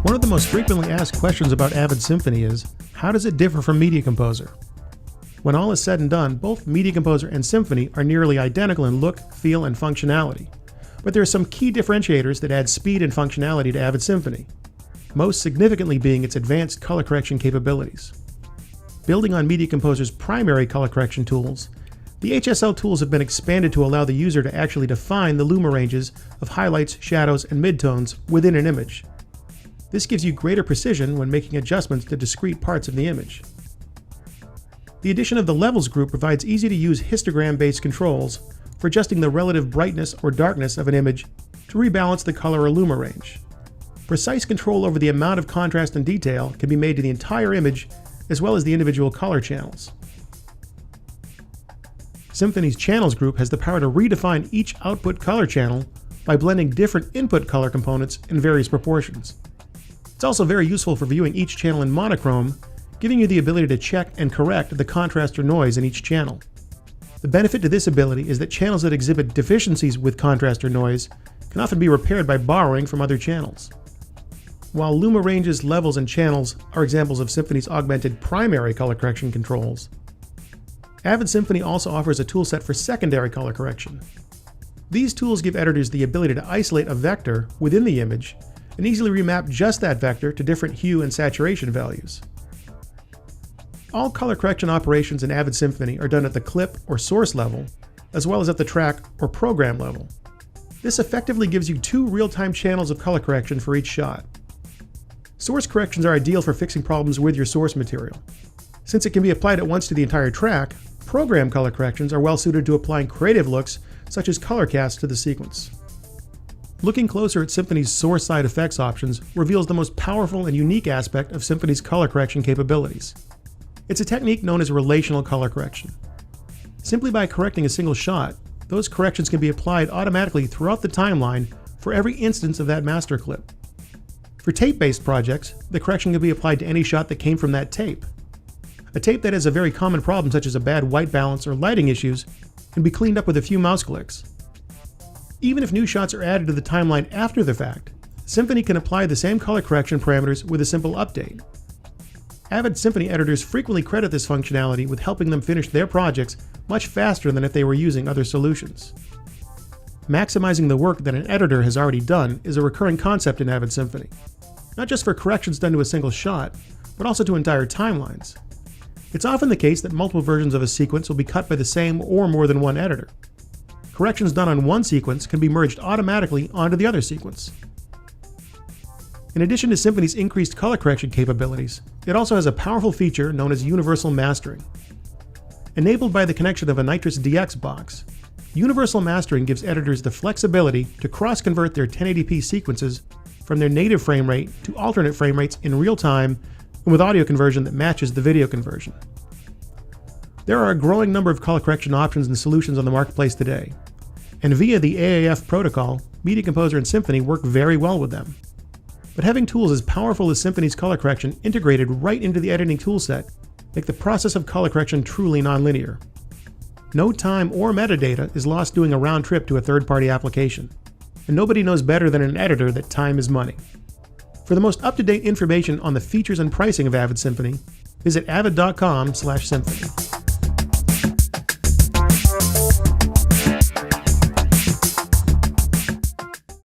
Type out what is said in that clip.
One of the most frequently asked questions about Avid Symphony is, how does it differ from Media Composer? When all is said and done, both Media Composer and Symphony are nearly identical in look, feel, and functionality. But there are some key differentiators that add speed and functionality to Avid Symphony, most significantly being its advanced color correction capabilities. Building on Media Composer's primary color correction tools, the HSL tools have been expanded to allow the user to actually define the luma ranges of highlights, shadows, and midtones within an image. This gives you greater precision when making adjustments to discrete parts of the image. The addition of the Levels group provides easy-to-use histogram-based controls for adjusting the relative brightness or darkness of an image to rebalance the color or luma range. Precise control over the amount of contrast and detail can be made to the entire image as well as the individual color channels. Symphony's Channels group has the power to redefine each output color channel by blending different input color components in various proportions. It's also very useful for viewing each channel in monochrome, giving you the ability to check and correct the contrast or noise in each channel. The benefit to this ability is that channels that exhibit deficiencies with contrast or noise can often be repaired by borrowing from other channels. While luma ranges, levels, and channels are examples of Symphony's augmented primary color correction controls, Avid Symphony also offers a toolset for secondary color correction. These tools give editors the ability to isolate a vector within the image and easily remap just that vector to different hue and saturation values. All color correction operations in Avid Symphony are done at the clip or source level, as well as at the track or program level. This effectively gives you two real-time channels of color correction for each shot. Source corrections are ideal for fixing problems with your source material. Since it can be applied at once to the entire track, program color corrections are well suited to applying creative looks such as color casts to the sequence. Looking closer at Symphony's source side effects options reveals the most powerful and unique aspect of Symphony's color correction capabilities. It's a technique known as relational color correction. Simply by correcting a single shot, those corrections can be applied automatically throughout the timeline for every instance of that master clip. For tape-based projects, the correction can be applied to any shot that came from that tape. A tape that has a very common problem such as a bad white balance or lighting issues can be cleaned up with a few mouse clicks. Even if new shots are added to the timeline after the fact, Symphony can apply the same color correction parameters with a simple update. Avid Symphony editors frequently credit this functionality with helping them finish their projects much faster than if they were using other solutions. Maximizing the work that an editor has already done is a recurring concept in Avid Symphony, not just for corrections done to a single shot, but also to entire timelines. It's often the case that multiple versions of a sequence will be cut by the same or more than one editor. Corrections done on one sequence can be merged automatically onto the other sequence. In addition to Symphony's increased color correction capabilities, it also has a powerful feature known as universal mastering. Enabled by the connection of a Nitrous DX box, universal mastering gives editors the flexibility to cross-convert their 1080p sequences from their native frame rate to alternate frame rates in real time and with audio conversion that matches the video conversion. There are a growing number of color correction options and solutions on the marketplace today, and via the AAF protocol, Media Composer and Symphony work very well with them. But having tools as powerful as Symphony's color correction integrated right into the editing toolset make the process of color correction truly nonlinear. No time or metadata is lost doing a round trip to a third-party application, and nobody knows better than an editor that time is money. For the most up-to-date information on the features and pricing of Avid Symphony, visit avid.com/symphony.